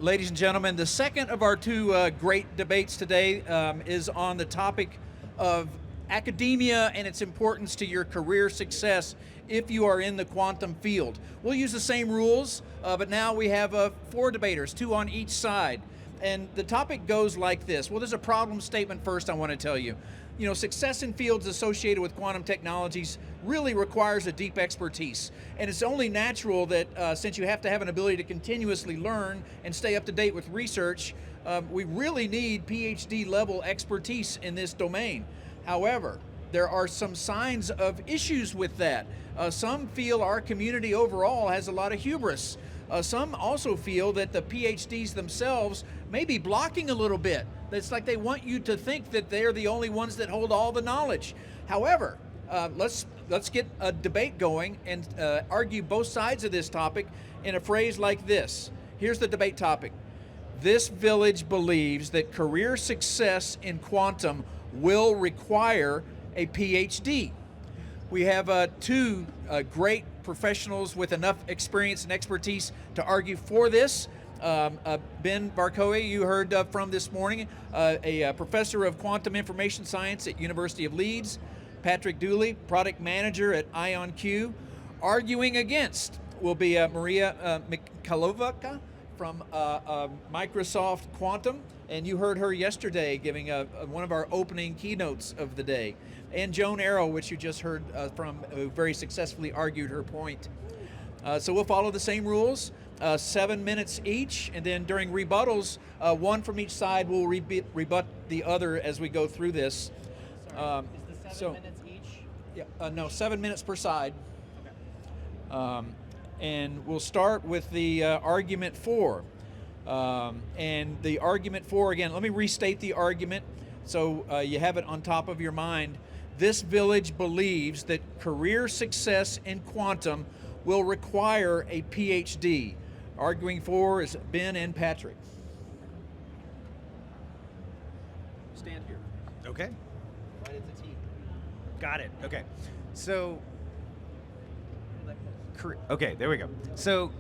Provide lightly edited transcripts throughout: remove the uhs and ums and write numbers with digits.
Ladies and gentlemen, the second of our two great debates today is on the topic of academia and its importance to your career success if you are in the quantum field. We'll use the same rules, but now we have 4 debaters, 2 on each side. And the topic goes like this. Well, there's a problem statement first I want to tell you. You know, success in fields associated with quantum technologies really requires a deep expertise. And it's only natural that since you have to have an ability to continuously learn and stay up to date with research, we really need PhD level expertise in this domain. However, there are some signs of issues with that. Some feel our community overall has a lot of hubris. Some also feel that the PhDs themselves may be blocking a little bit. It's like they want you to think that they're the only ones that hold all the knowledge. However, let's get a debate going and argue both sides of this topic in a phrase like this. Here's the debate topic. This village believes that career success in quantum will require a PhD. We have 2 great professionals with enough experience and expertise to argue for this. Ben Varcoe, you heard from this morning, a professor of quantum information science at University of Leeds. Patrick Deuley, product manager at IonQ. Arguing against will be Mariia Mikhailova from Microsoft Quantum, and you heard her yesterday giving one of our opening keynotes of the day. And Joan, which you just heard from, who very successfully argued her point. So we'll follow the same rules, 7 minutes each, and then during rebuttals, 1 from each side will rebut the other as we go through this. Sorry, is the 7 minutes each? Yeah, no, 7 minutes per side. Okay. And we'll start with the argument for. And the argument for, again, let me restate the argument so you have it on top of your mind. This village believes that career success in quantum will require a PhD. Arguing for is Ben and Patrick. Stand here. Okay. Right at the T. Got it. Okay. So, okay, there we go. So,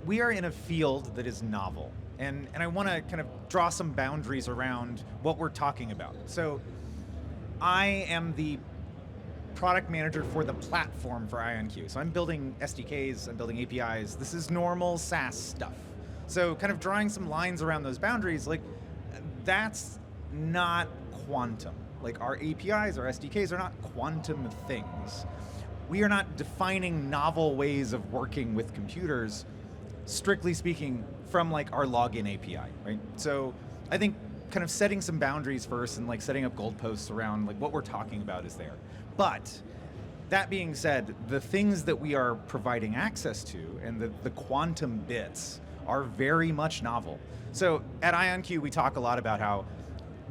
we are in a field that is novel, and I want to kind of draw some boundaries around what we're talking about. So, I am the product manager for the platform for IonQ. So I'm building SDKs, I'm building APIs. This is normal SaaS stuff. So kind of drawing some lines around those boundaries, like that's not quantum. Like our APIs, our SDKs are not quantum things. We are not defining novel ways of working with computers, strictly speaking, from like our login API, right? So I think kind of setting some boundaries first and like setting up goalposts around like what we're talking about is there. But that being said, the things that we are providing access to and the quantum bits are very much novel. So at IonQ, we talk a lot about how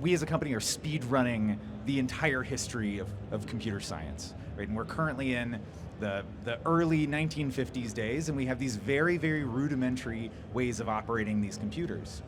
we as a company are speed running the entire history of computer science, right? And we're currently in the early 1950s days, and we have these very, very rudimentary ways of operating these computers.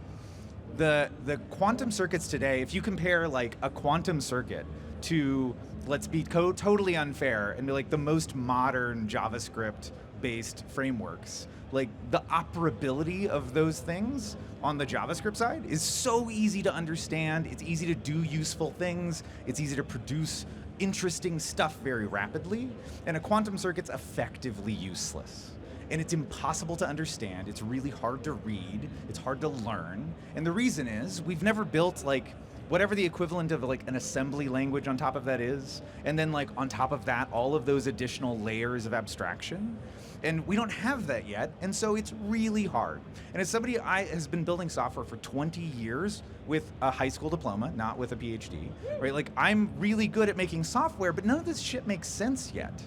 The quantum circuits today, if you compare like a quantum circuit to, let's be totally unfair, and be like the most modern JavaScript-based frameworks, like the operability of those things on the JavaScript side is so easy to understand. It's easy to do useful things. It's easy to produce interesting stuff very rapidly. And a quantum circuit's effectively useless. And it's impossible to understand. It's really hard to read. It's hard to learn. And the reason is we've never built like whatever the equivalent of like an assembly language on top of that is, and then like on top of that, all of those additional layers of abstraction. And we don't have that yet, and so it's really hard. And as somebody has been building software for 20 years with a high school diploma, not with a PhD, right? Like I'm really good at making software, but none of this shit makes sense yet.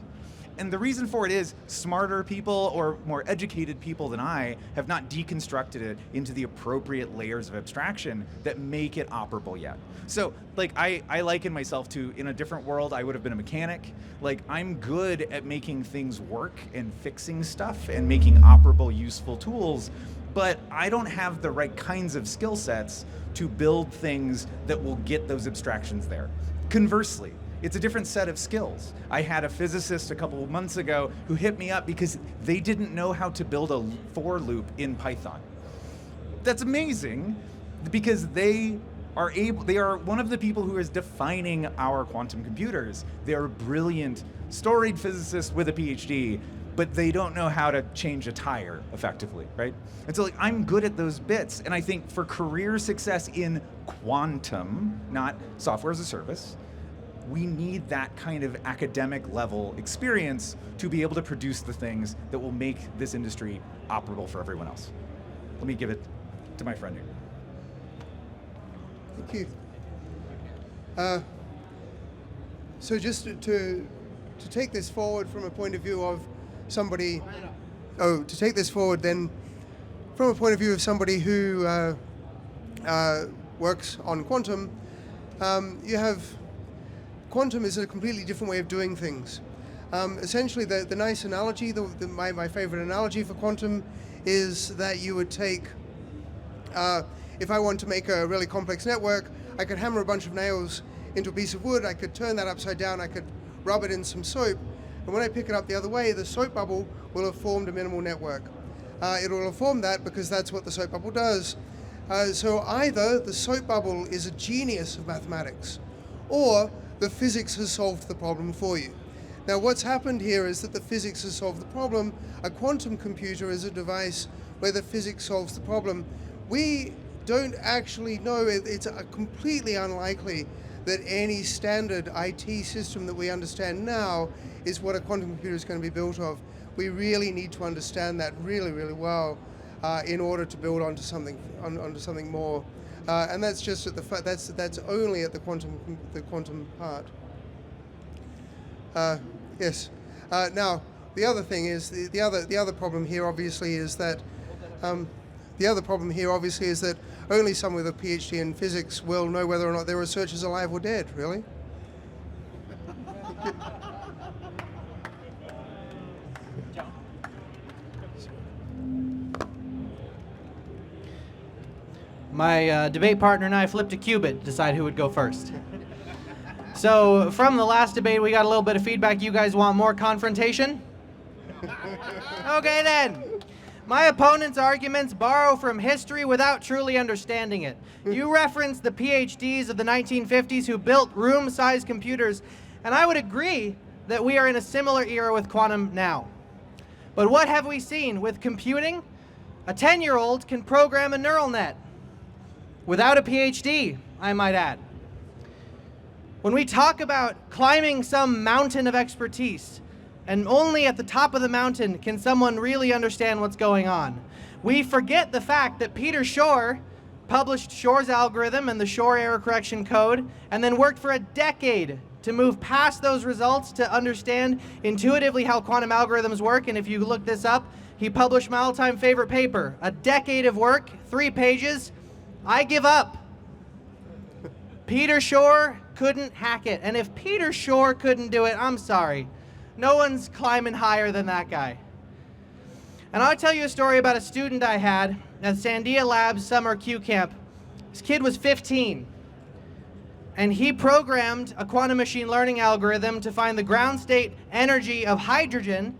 And the reason for it is smarter people or more educated people than I have not deconstructed it into the appropriate layers of abstraction that make it operable yet. So like I liken myself to, in a different world, I would have been a mechanic. Like I'm good at making things work and fixing stuff and making operable, useful tools, but I don't have the right kinds of skill sets to build things that will get those abstractions there. Conversely, it's a different set of skills. I had a physicist a couple of months ago who hit me up because they didn't know how to build a for loop in Python. that's amazing, because they are one of the people who is defining our quantum computers. They are brilliant, storied physicists with a PhD, but they don't know how to change a tire effectively, right? And so, like, I'm good at those bits, and I think for career success in quantum, not software as a service, we need that kind of academic level experience to be able to produce the things that will make this industry operable for everyone else. Let me give it to my friend here. Thank you. So just to take this forward from a point of view of somebody, to take this forward then from a point of view of somebody who works on quantum, you have quantum is a completely different way of doing things. Essentially, the nice analogy, my favorite analogy for quantum is that you would take, if I want to make a really complex network, I could hammer a bunch of nails into a piece of wood, I could turn that upside down, I could rub it in some soap, and when I pick it up the other way, the soap bubble will have formed a minimal network. It will have formed that because that's what the soap bubble does. So either the soap bubble is a genius of mathematics, or the physics has solved the problem for you. Now what's happened here is that the physics has solved the problem. A quantum computer is a device where the physics solves the problem. We don't actually know, it's completely unlikely that any standard IT system that we understand now is what a quantum computer is going to be built of. We really need to understand that really, really well in order to build onto something more. And that's just at that's only at the quantum part. Yes. Now the other thing is the other problem here obviously is that only someone with a PhD in physics will know whether or not their research is alive or dead. Really. My debate partner and I flipped a qubit to decide who would go first. So from the last debate, we got a little bit of feedback. You guys want more confrontation? Okay then. My opponent's arguments borrow from history without truly understanding it. You referenced the PhDs of the 1950s who built room-sized computers, and I would agree that we are in a similar era with quantum now. But what have we seen with computing? A 10-year-old can program a neural net. Without a PhD, I might add. When we talk about climbing some mountain of expertise, and only at the top of the mountain can someone really understand what's going on, we forget the fact that Peter Shor published Shor's algorithm and the Shor error correction code, and then worked for a decade to move past those results to understand intuitively how quantum algorithms work. And if you look this up, he published my all-time favorite paper, a decade of work, 3 pages. I give up. Peter Shor couldn't hack it. And if Peter Shor couldn't do it, I'm sorry. No one's climbing higher than that guy. And I'll tell you a story about a student I had at Sandia Labs Summer Q Camp. This kid was 15. And he programmed a quantum machine learning algorithm to find the ground state energy of hydrogen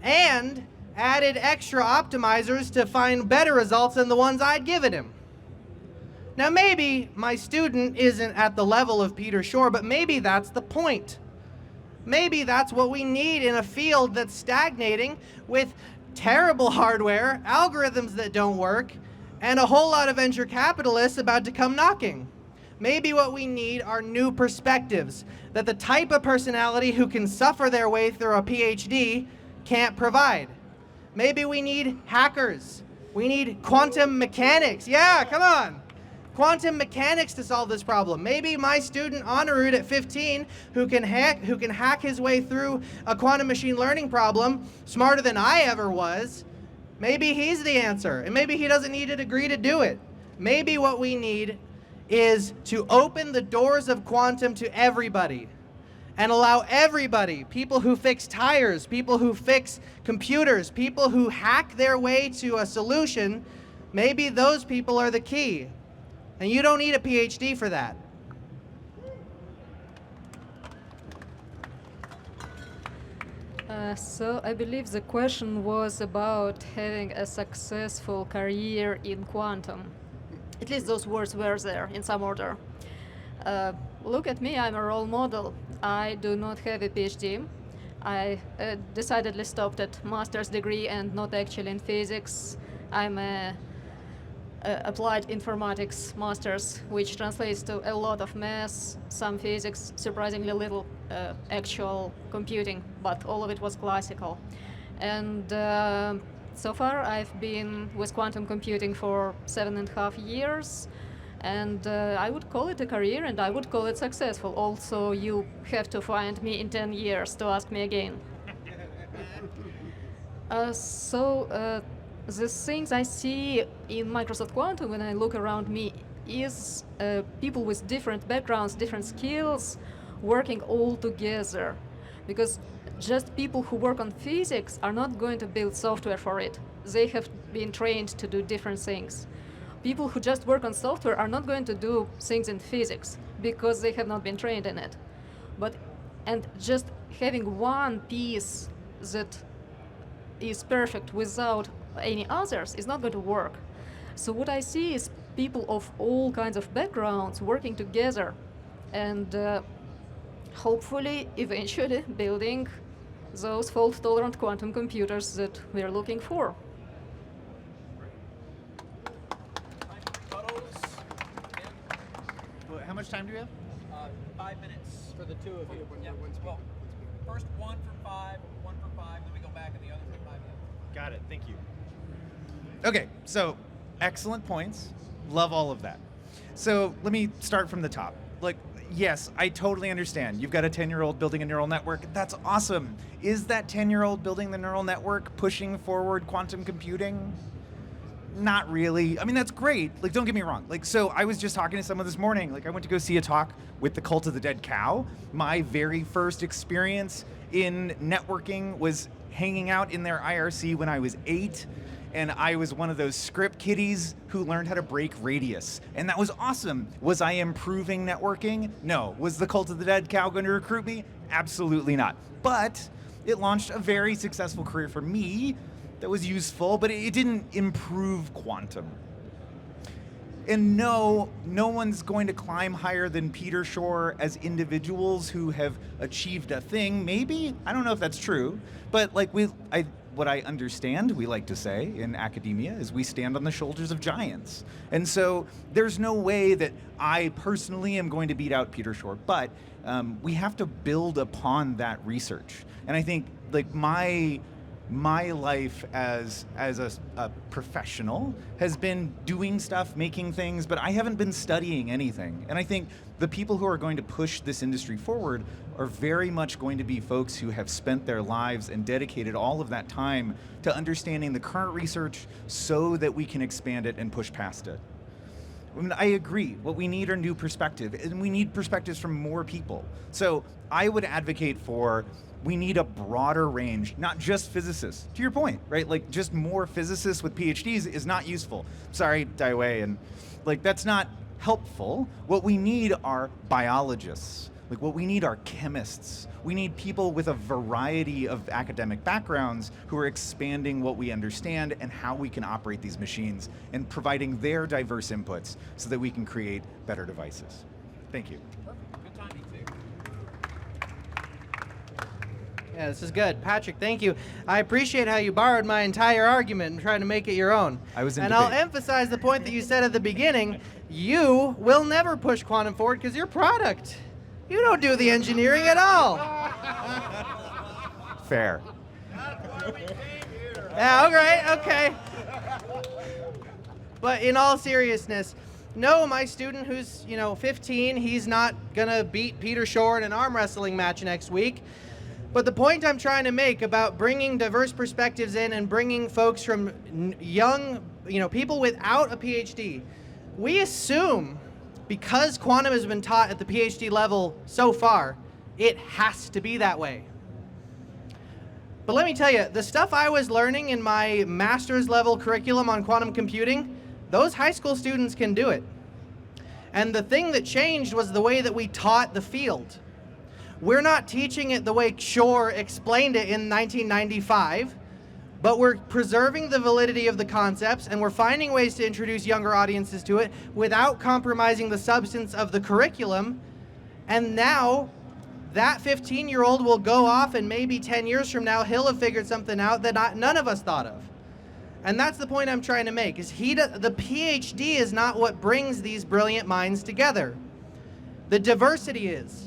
and added extra optimizers to find better results than the ones I'd given him. Now maybe my student isn't at the level of Peter Shor, but maybe that's the point. Maybe that's what we need in a field that's stagnating with terrible hardware, algorithms that don't work, and a whole lot of venture capitalists about to come knocking. Maybe what we need are new perspectives that the type of personality who can suffer their way through a PhD can't provide. Maybe we need hackers. We need quantum mechanics. Yeah, come on. Quantum mechanics to solve this problem. Maybe my student Anirudh at 15 who can hack his way through a quantum machine learning problem smarter than I ever was. Maybe he's the answer, and maybe he doesn't need a degree to do it. Maybe what we need is to open the doors of quantum to everybody and allow everybody, people who fix tires, people who fix computers, people who hack their way to a solution, maybe those people are the key. And you don't need a PhD for that. So I believe the question was about having a successful career in quantum. At least those words were there in some order. Look at me, I'm a role model. I do not have a PhD. I decidedly stopped at master's degree and not actually in physics. I'm a applied informatics master's, which translates to a lot of math, some physics, surprisingly little actual computing, but all of it was classical. And so far I've been with quantum computing for 7.5 years, and I would call it a career and I would call it successful. Also, you have to find me in 10 years to ask me again. The things I see in Microsoft Quantum when I look around me is people with different backgrounds, different skills, working all together. Because just people who work on physics are not going to build software for it. They have been trained to do different things. People who just work on software are not going to do things in physics because they have not been trained in it. And just having one piece that is perfect without any others is not going to work. So what I see is people of all kinds of backgrounds working together and hopefully eventually building those fault-tolerant quantum computers that we're looking for. How much time do we have? 5 minutes for the two of you. Yeah. Well, first 1 for 5, then we go back and the other for 5 minutes. Got it. Thank you. Okay, so excellent points. Love all of that. So let me start from the top. Like, yes, I totally understand. You've got a 10-year-old building a neural network. That's awesome. Is that 10-year-old building the neural network pushing forward quantum computing? Not really. I mean, that's great. Like, don't get me wrong. Like, so I was just talking to someone this morning. Like, I went to go see a talk with the Cult of the Dead Cow. My very first experience in networking was hanging out in their IRC when I was 8. And I was one of those script kiddies who learned how to break radius. And that was awesome. Was I improving networking? No. Was the Cult of the Dead Cow going to recruit me? Absolutely not. But it launched a very successful career for me that was useful, but it didn't improve quantum. And no one's going to climb higher than Peter Shor as individuals who have achieved a thing. Maybe, I don't know if that's true, but like what I understand, we like to say in academia, is we stand on the shoulders of giants. And so there's no way that I personally am going to beat out Peter Shor, but we have to build upon that research. And I think like my life as a professional has been doing stuff, making things, but I haven't been studying anything. And I think the people who are going to push this industry forward are very much going to be folks who have spent their lives and dedicated all of that time to understanding the current research so that we can expand it and push past it. I mean, I agree. What we need are new perspectives, and we need perspectives from more people. So I would advocate for we need a broader range, not just physicists. To your point, right? Like just more physicists with PhDs is not useful. Sorry, Daiwei, and like that's not helpful. What we need are biologists. Like what we need are chemists. We need people with a variety of academic backgrounds who are expanding what we understand and how we can operate these machines and providing their diverse inputs so that we can create better devices. Thank you. Good timing, too. Yeah, this is good. Patrick, thank you. I appreciate how you borrowed my entire argument and tried to make it your own. I was in And debate. I'll emphasize the point that you said at the beginning. You will never push quantum forward because you're product. You don't do the engineering at all. Fair. Yeah, okay. But in all seriousness, no, my student who's, 15, he's not gonna beat Peter Shor in an arm wrestling match next week. But the point I'm trying to make about bringing diverse perspectives in and bringing folks from young, people without a PhD, we assume because quantum has been taught at the PhD level so far, it has to be that way. But let me tell you, the stuff I was learning in my master's level curriculum on quantum computing, those high school students can do it. And the thing that changed was the way that we taught the field. We're not teaching it the way Shor explained it in 1995, but we're preserving the validity of the concepts, and we're finding ways to introduce younger audiences to it without compromising the substance of the curriculum. And now that 15-year-old will go off, and maybe 10 years from now, he'll have figured something out that none of us thought of. And that's the point I'm trying to make, is the PhD is not what brings these brilliant minds together. The diversity is.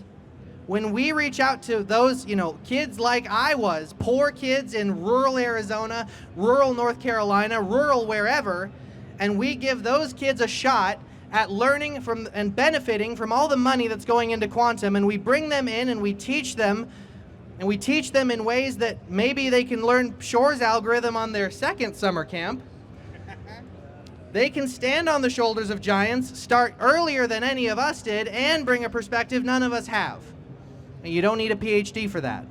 When we reach out to those, kids like I was, poor kids in rural Arizona, rural North Carolina, rural wherever, and we give those kids a shot at learning from and benefiting from all the money that's going into quantum, and we bring them in and we teach them, in ways that maybe they can learn Shor's algorithm on their second summer camp. They can stand on the shoulders of giants, start earlier than any of us did, and bring a perspective none of us have. And you don't need a PhD for that.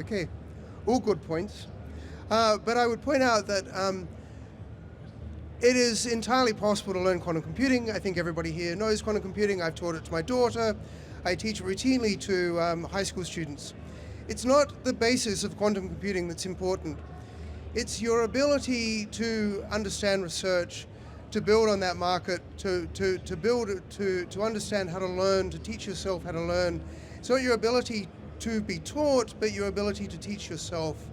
Okay, all good points. But I would point out that it is entirely possible to learn quantum computing. I think everybody here knows quantum computing. I've taught it to my daughter. I teach it routinely to high school students. It's not the basis of quantum computing that's important. It's your ability to understand research, to build on that market, to understand how to learn, to teach yourself how to learn. It's not your ability to be taught, but your ability to teach yourself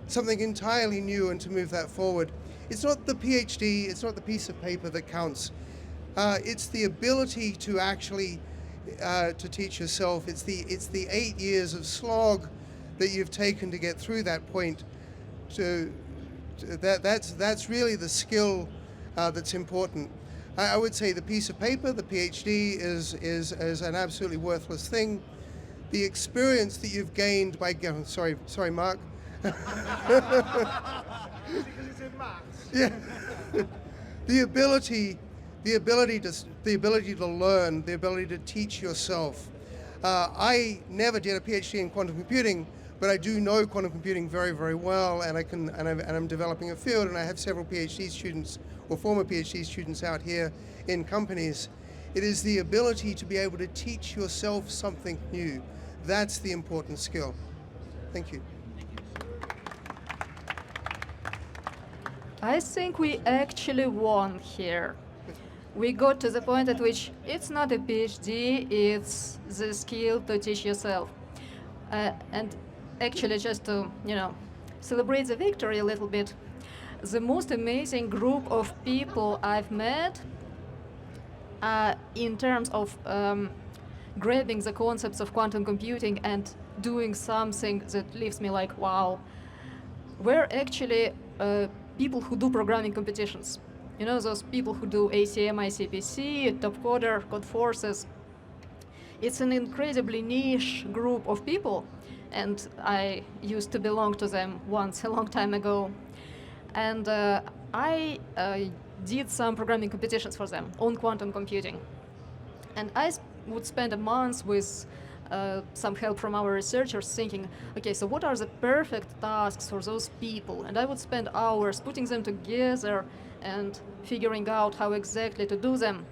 something entirely new and to move that forward. It's not the PhD, it's not the piece of paper that counts. It's the ability to actually to teach yourself. It's the 8 years of slog that you've taken to get through that point. That's really the skill that's important. I would say the piece of paper, the PhD, is an absolutely worthless thing. The experience that you've gained by sorry, Mark. Because it's in maths. Yeah. the ability to learn, the ability to teach yourself. I never did a PhD in quantum computing, but I do know quantum computing very, very well, and I'm developing a field, and I have several PhD students or former PhD students out here in companies. It is the ability to be able to teach yourself something new. That's the important skill. Thank you. I think we actually won here. We got to the point at which it's not a PhD, it's the skill to teach yourself. And actually, just to, celebrate the victory a little bit, the most amazing group of people I've met in terms of grabbing the concepts of quantum computing and doing something that leaves me like, wow, were actually people who do programming competitions. Those people who do ACM, ICPC, Top Coder, Code Forces. It's an incredibly niche group of people, and I used to belong to them once a long time ago. And I did some programming competitions for them on quantum computing. And I would spend a month with some help from our researchers thinking, okay, so what are the perfect tasks for those people? And I would spend hours putting them together and figuring out how exactly to do them.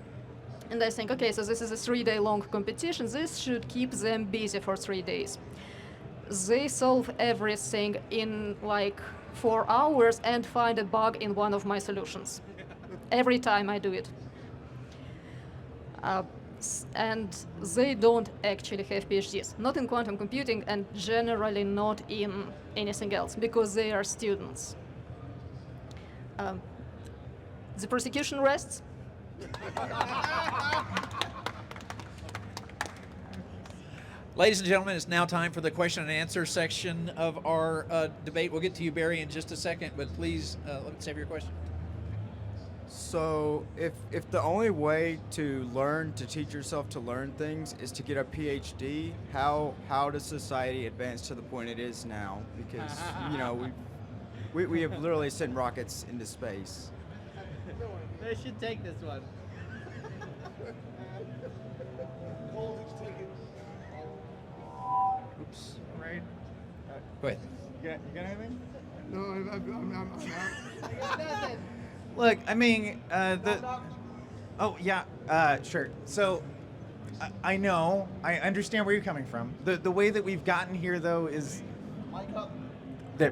And I think, okay, so this is a 3-day-long competition. This should keep them busy for 3 days. They solve everything in like 4 hours and find a bug in one of my solutions. Every time I do it. And they don't actually have PhDs, not in quantum computing and generally not in anything else, because they are students. The prosecution rests. Ladies and gentlemen, it's now time for the question and answer section of our debate. We'll get to you, Barry, in just a second, but please let's have your question. So if the only way to learn, to teach yourself to learn things is to get a PhD, how does society advance to the point it is now? Because, we have literally sent rockets into space. They should take this one. Oops. Right. Go ahead. You got anything? No, I'm I got nothing. Look, I mean, Oh, yeah, sure. So, I know, I understand where you're coming from. The way that we've gotten here, though, is...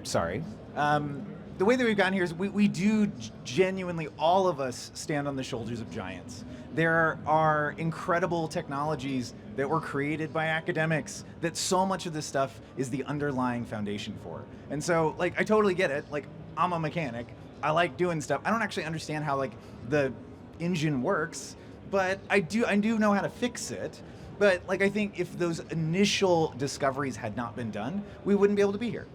Sorry. The way that we've gotten here is we do genuinely, all of us, stand on the shoulders of giants. There are incredible technologies that were created by academics that so much of this stuff is the underlying foundation for. And so, like, I totally get it. Like, I'm a mechanic. I like doing stuff. I don't actually understand how, like, the engine works, but I do know how to fix it. But, like, I think if those initial discoveries had not been done, we wouldn't be able to be here.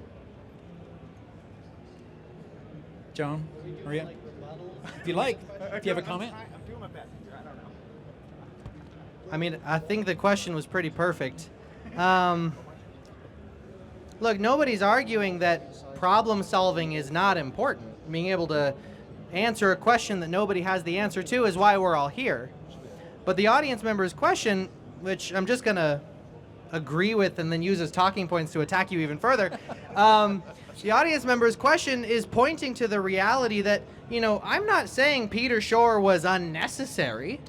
Joan, Mariia, if you like, if you have a comment. I'm doing my best. I don't know. I mean, I think the question was pretty perfect. Look, nobody's arguing that problem solving is not important. Being able to answer a question that nobody has the answer to is why we're all here. But the audience member's question, which I'm just going to agree with and then use as talking points to attack you even further, the audience member's question is pointing to the reality that, you know, I'm not saying Peter Shore was unnecessary.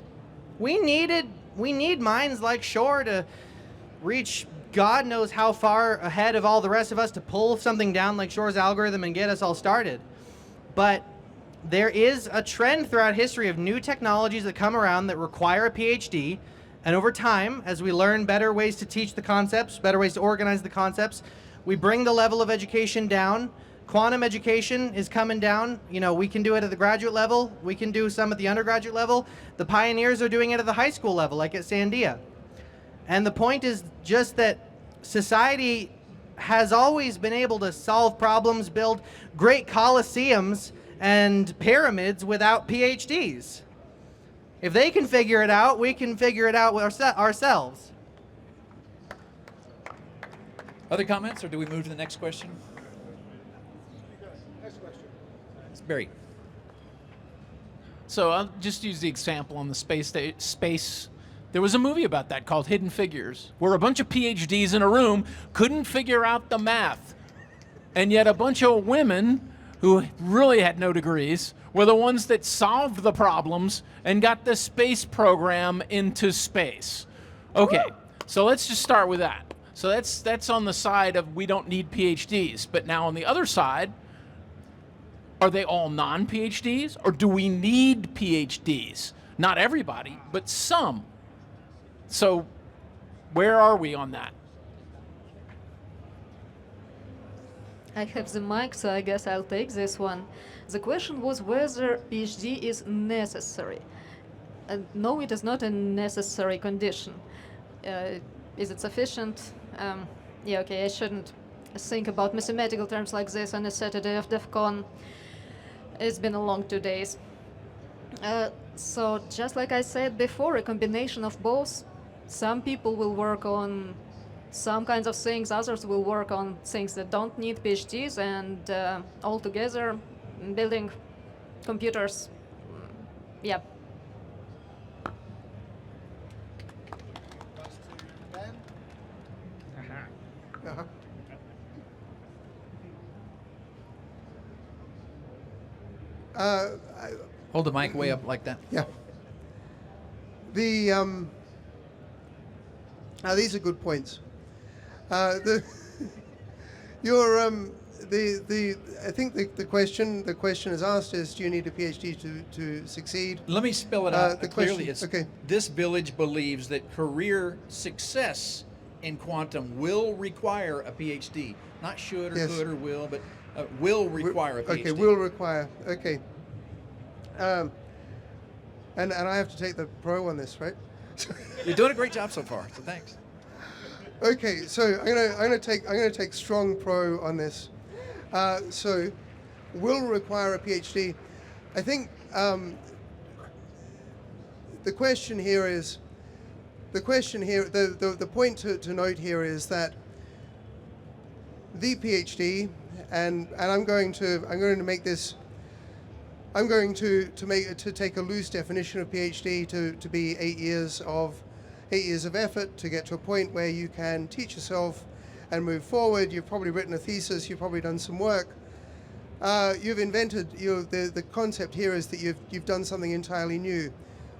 We need minds like Shore to reach God knows how far ahead of all the rest of us to pull something down like Shore's algorithm and get us all started. But there is a trend throughout history of new technologies that come around that require a PhD. And over time, as we learn better ways to teach the concepts, better ways to organize the concepts, we bring the level of education down. Quantum education is coming down. You know, we can do it at the graduate level. We can do some at the undergraduate level. The pioneers are doing it at the high school level, like at Sandia. And the point is just that society has always been able to solve problems, build great coliseums and pyramids without PhDs. If they can figure it out, we can figure it out ourselves. Other comments, or do we move to the next question? Next question. It's Barry. So I'll just use the example on the space. There was a movie about that called Hidden Figures, where a bunch of PhDs in a room couldn't figure out the math. And yet a bunch of women who really had no degrees were the ones that solved the problems and got the space program into space. Okay, so let's just start with that. So that's on the side of we don't need PhDs. But now on the other side, are they all non-PhDs, or do we need PhDs? Not everybody, but some. So where are we on that? I have the mic, so I guess I'll take this one. The question was whether PhD is necessary. No, it is not a necessary condition. Is it sufficient? Yeah, okay, I shouldn't think about mathematical terms like this on a Saturday of DEF CON. It's been a long 2 days. So just like I said before, a combination of both. Some people will work on some kinds of things, others will work on things that don't need PhDs, and all together, building computers, yeah. Uh-huh. Hold the mic way up like that. Yeah. These are good points. I think the question is asked is, do you need a PhD to succeed? Let me spell it out the clearly. question- okay. This village believes that career success in quantum will require a PhD. Not should or Yes. could or will, but will require a PhD. Okay, will require. Okay. And I have to take the pro on this, right? You're doing a great job so far, so thanks. Okay, so I'm gonna take strong pro on this. So, will require a PhD. I think the question here is the point to note here is that the PhD, and I'm going to make this. I'm going to take a loose definition of PhD to be 8 years of effort to get to a point where you can teach yourself and move forward. You've probably written a thesis, you've probably done some work. you've invented, the concept here is that you've done something entirely new.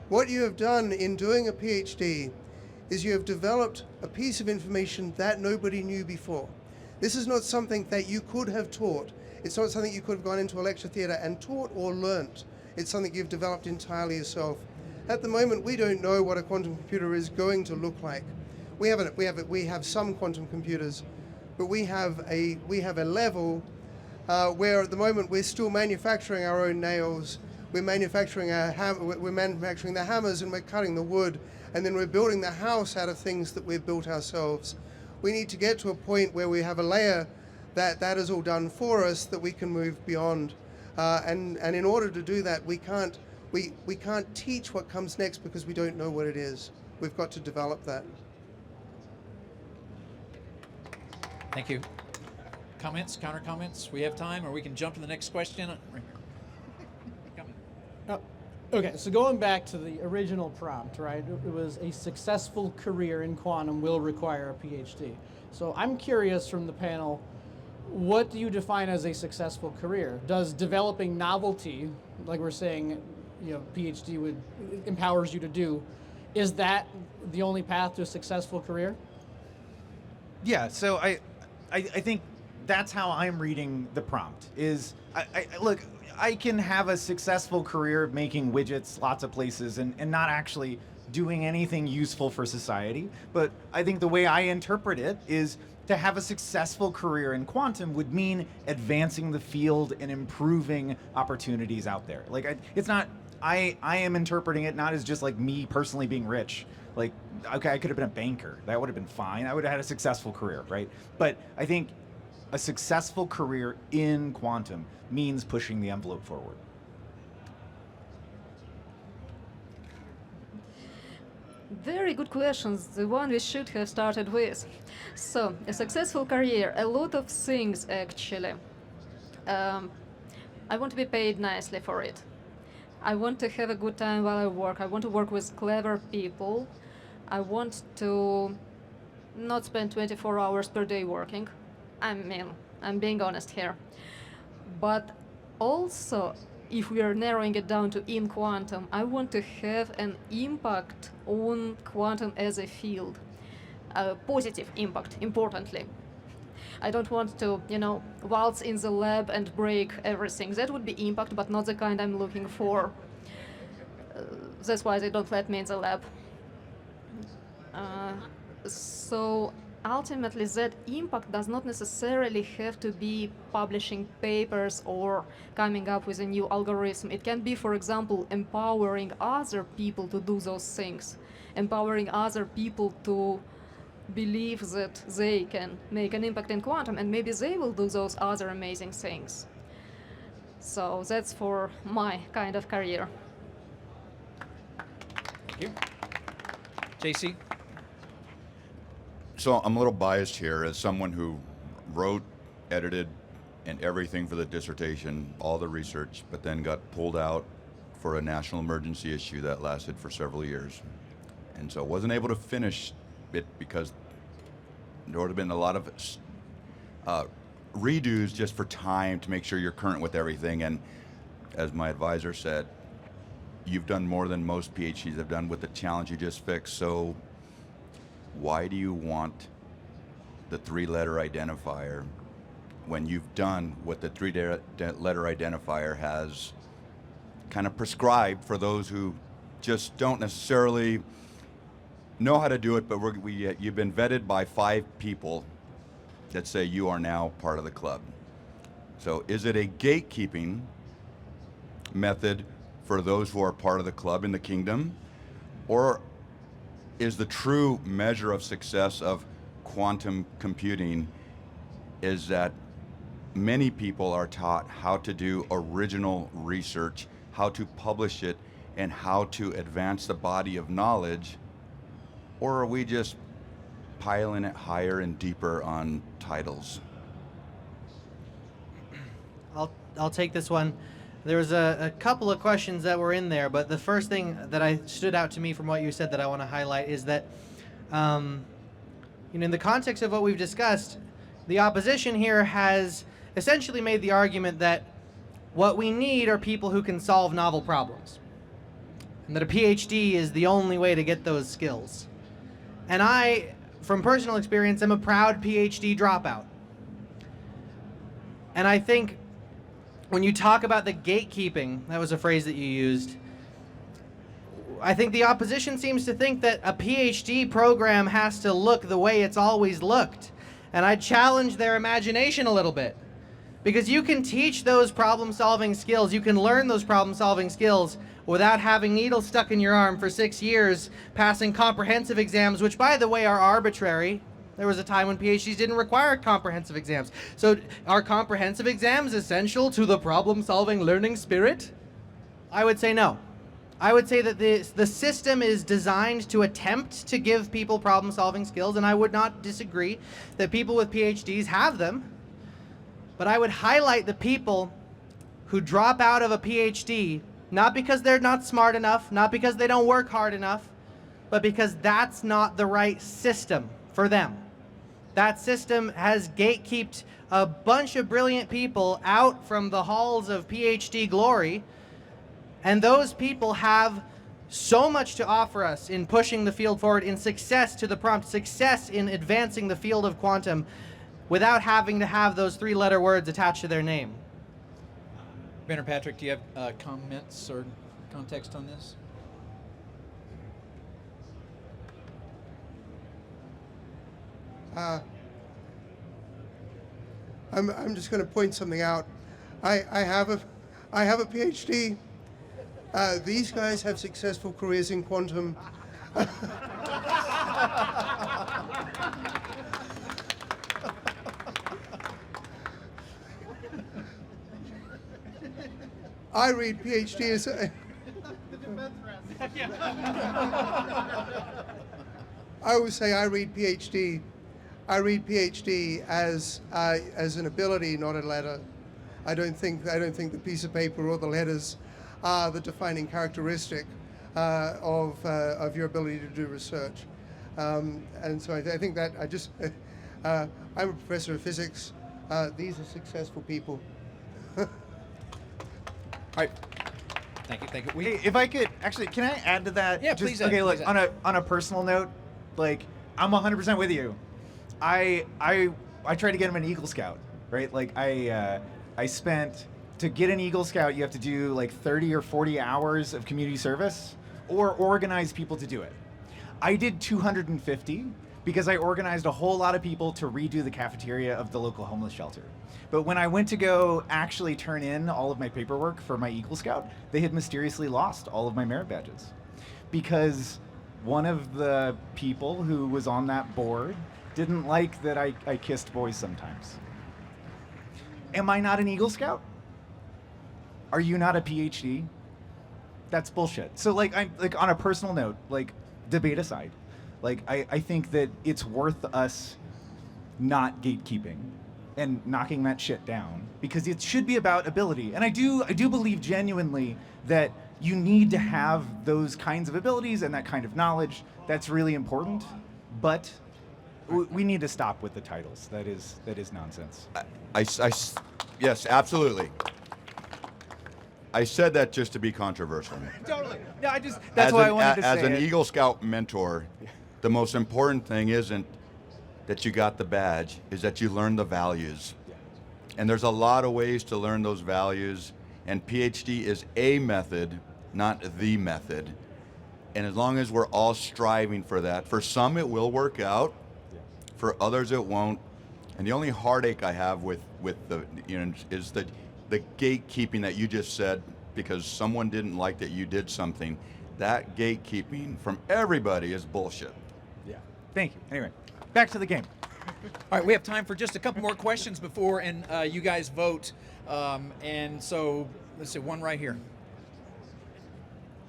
What you have done in doing a PhD is you have developed a piece of information that nobody knew before. This is not something that you could have taught. It's not something you could have gone into a lecture theater and taught or learnt. It's something you've developed entirely yourself. At the moment, we don't know what a quantum computer is going to look like. We have some quantum computers, but we have a level where at the moment we're still manufacturing our own nails. We're manufacturing the hammers, and we're cutting the wood, and then we're building the house out of things that we've built ourselves. We need to get to a point where we have a layer that is all done for us, that we can move beyond. And in order to do that, we can't teach what comes next because we don't know what it is. We've got to develop that. Thank you. Comments, counter comments? We have time, or we can jump to the next question. Okay, so going back to the original prompt, right? It was a successful career in quantum will require a PhD. So I'm curious from the panel, what do you define as a successful career? Does developing novelty, like we're saying, PhD empowers you to do, is that the only path to a successful career? Yeah, so I think that's how I'm reading the prompt. Is look, I can have a successful career making widgets lots of places and not actually doing anything useful for society. But I think the way I interpret it is to have a successful career in quantum would mean advancing the field and improving opportunities out there. Like it's not, I am interpreting it not as just like me personally being rich. Like, okay, I could have been a banker. That would have been fine. I would have had a successful career, right? But I think a successful career in quantum means pushing the envelope forward. Very good questions, the one we should have started with. So, a successful career, a lot of things actually. I want to be paid nicely for it. I want to have a good time while I work. I want to work with clever people. I want to not spend 24 hours per day working. I'm being honest here. But also, if we are narrowing it down to in quantum, I want to have an impact on quantum as a field. A positive impact, importantly. I don't want to, waltz in the lab and break everything. That would be impact, but not the kind I'm looking for. That's why they don't let me in the lab. So ultimately, that impact does not necessarily have to be publishing papers or coming up with a new algorithm. It can be, for example, empowering other people to do those things, empowering other people to believe that they can make an impact in quantum, and maybe they will do those other amazing things. So that's for my kind of career. Thank you. JC? So I'm a little biased here as someone who wrote, edited, and everything for the dissertation, all the research, but then got pulled out for a national emergency issue that lasted for several years. And so wasn't able to finish it because there would have been a lot of redos just for time to make sure you're current with everything. And as my advisor said, you've done more than most PhDs have done with the challenge you just fixed. So why do you want the three-letter identifier when you've done what the three-letter identifier has kind of prescribed for those who just don't necessarily know how to do it, but you've been vetted by 5 people that say you are now part of the club. So is it a gatekeeping method for those who are part of the club in the kingdom, or is the true measure of success of quantum computing is that many people are taught how to do original research, how to publish it, and how to advance the body of knowledge? Or are we just piling it higher and deeper on titles? I'll take this one. There was a couple of questions that were in there, but the first thing that stood out to me from what you said that I want to highlight is that, in the context of what we've discussed, the opposition here has essentially made the argument that What we need are people who can solve novel problems. And that a PhD is the only way to get those skills. And I, from personal experience, am a proud PhD dropout. And I think when you talk about the gatekeeping, that was a phrase that you used, I think the opposition seems to think that a PhD program has to look the way it's always looked. And I challenge their imagination a little bit. Because you can teach those problem-solving skills, you can learn those problem-solving skills without having needles stuck in your arm for 6 years, passing comprehensive exams, which, by the way, are arbitrary. There was a time when PhDs didn't require comprehensive exams. So are comprehensive exams essential to the problem-solving learning spirit? I would say no. I would say that the system is designed to attempt to give people problem-solving skills, and I would not disagree that people with PhDs have them. But I would highlight the people who drop out of a PhD, not because they're not smart enough, not because they don't work hard enough, but because that's not the right system for them. That system has gatekeeped a bunch of brilliant people out from the halls of PhD glory, and those people have so much to offer us in pushing the field forward, in success to the prompt, success in advancing the field of quantum, without having to have those 3-letter words attached to their name. Ben or Patrick, do you have comments or context on this? I'm just going to point something out. I have a PhD. These guys have successful careers in quantum. I read PhD as I always say I read PhD as an ability, not a letter. I don't think the piece of paper or the letters are the defining characteristic of your ability to do research. And so I think that I'm a professor of physics. These are successful people. All right. Thank you. Hey, if I could, actually, can I add to that? Yeah, please add, Okay, look, please add. on a personal note, like, I'm 100% with you. I tried to get him an Eagle Scout, right? Like, I spent, to get an Eagle Scout, you have to do like 30 or 40 hours of community service or organize people to do it. I did 250 because I organized a whole lot of people to redo the cafeteria of the local homeless shelter. But when I went to go actually turn in all of my paperwork for my Eagle Scout, they had mysteriously lost all of my merit badges. Because one of the people who was on that board didn't like that I kissed boys sometimes. Am I not an Eagle Scout? Are you not a PhD? That's bullshit. So like, I'm like, on a personal note, like, debate aside, like, I think that it's worth us not gatekeeping and knocking that shit down, because it should be about ability. And I do believe genuinely that you need to have those kinds of abilities and that kind of knowledge. That's really important. But we need to stop with the titles. That is nonsense. Yes, absolutely. I said that just to be controversial. Totally. No, that's why I wanted to say as an it. Eagle Scout mentor, the most important thing isn't that you got the badge, is that you learn the values. And there's a lot of ways to learn those values, and PhD is a method, not the method. And as long as we're all striving for that, for some it will work out, for others it won't. And the only heartache I have with the, is the gatekeeping that you just said, because someone didn't like that you did something. That gatekeeping from everybody is bullshit. Yeah. Thank you. Anyway, back to the game. All right, we have time for just a couple more questions before you guys vote. And so let's see, one right here.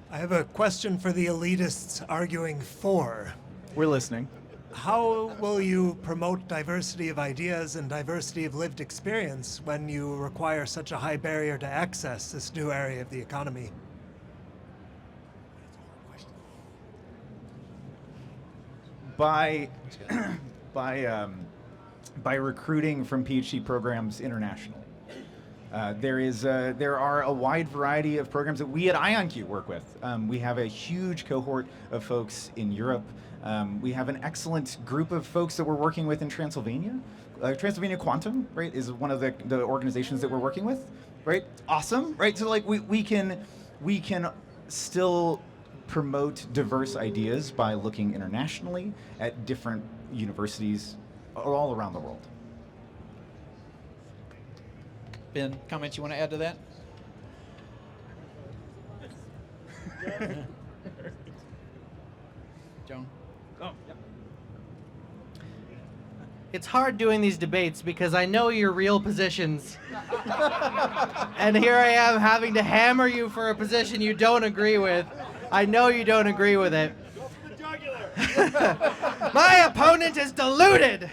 I have a question for the elitists arguing for. We're listening. How will you promote diversity of ideas and diversity of lived experience when you require such a high barrier to access this new area of the economy? By recruiting from PhD programs internationally. There are a wide variety of programs that we at IonQ work with. We have a huge cohort of folks in Europe. We have an excellent group of folks that we're working with in Transylvania. Transylvania Quantum, right, is one of the organizations that we're working with, right? Awesome, right? So like we can still promote diverse ideas by looking internationally at different universities all around the world. Ben, comments you want to add to that? Joan? Oh, yeah. It's hard doing these debates because I know your real positions. And here I am having to hammer you for a position you don't agree with. I know you don't agree with it. My opponent is deluded.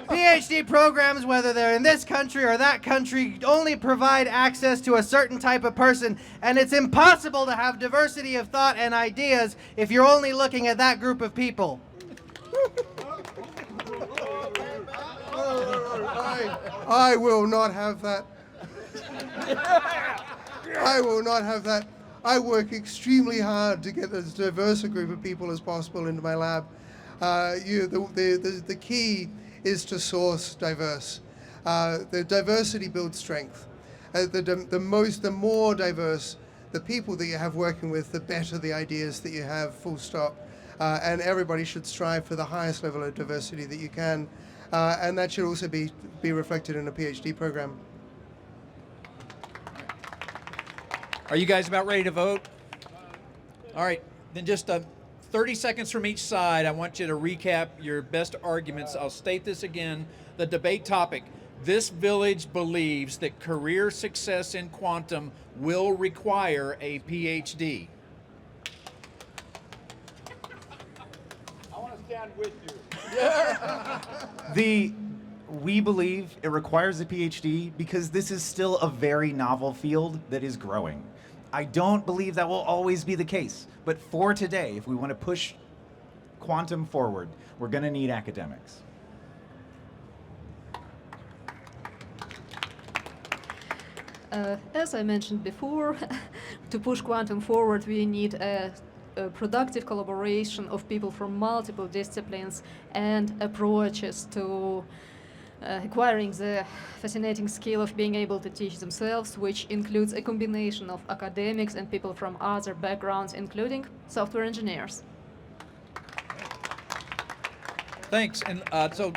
PhD programs, whether they're in this country or that country, only provide access to a certain type of person, and it's impossible to have diversity of thought and ideas if you're only looking at that group of people. I will not have that. I will not have that. I work extremely hard to get as diverse a group of people as possible into my lab. The key is to source diverse. The diversity builds strength. The more diverse the people that you have working with, the better the ideas that you have, full stop. And everybody should strive for the highest level of diversity that you can. And that should also be reflected in a PhD program. Are you guys about ready to vote? All right, then just 30 seconds from each side. I want you to recap your best arguments. I'll state this again. The debate topic: this village believes that career success in quantum will require a PhD. I want to stand with you. We believe it requires a PhD because this is still a very novel field that is growing. I don't believe that will always be the case, but for today, if we want to push quantum forward, we're going to need academics. As I mentioned before, to push quantum forward, we need a productive collaboration of people from multiple disciplines and approaches to acquiring the fascinating skill of being able to teach themselves, which includes a combination of academics and people from other backgrounds, including software engineers. Thanks. And so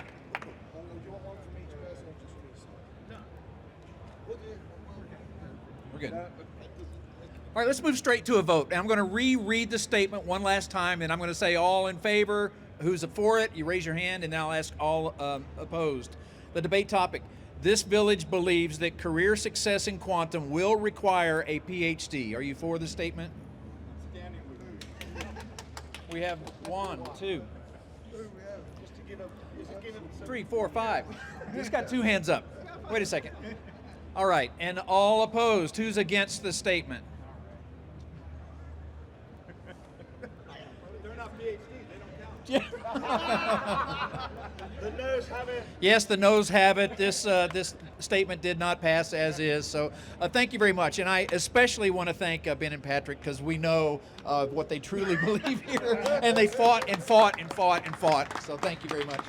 we're good. All right, let's move straight to a vote. And I'm going to reread the statement one last time, and I'm going to say all in favor. Who's for it? You raise your hand, and then I'll ask all opposed. The debate topic: this village believes that career success in quantum will require a PhD. Are you for the statement? Standing with you. We have 1, 2, 3, 4, 5. He's got 2 hands up. Wait a second. All right, and all opposed. Who's against the statement? They're not PhDs, they don't count. The noes have it. Yes, the noes have it. This statement did not pass as is. So thank you very much. And I especially want to thank Ben and Patrick, because we know what they truly believe here. And they fought and fought and fought and fought. So thank you very much.